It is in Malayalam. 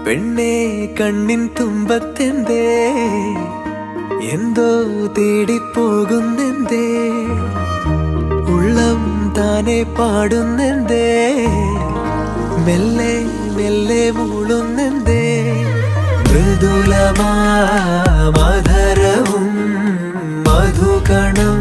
പെണ്ണേ കണ്ണിൻ തുമ്പത്തെന്തേ എന്തോ തേടിപ്പോകുന്നെന്തേ ഉള്ളം താനെ പാടുന്നെന്തേ മെല്ലെ മെല്ലെ മൂളുന്നെന്തേ മൃദുലമാധരവും മധുകണം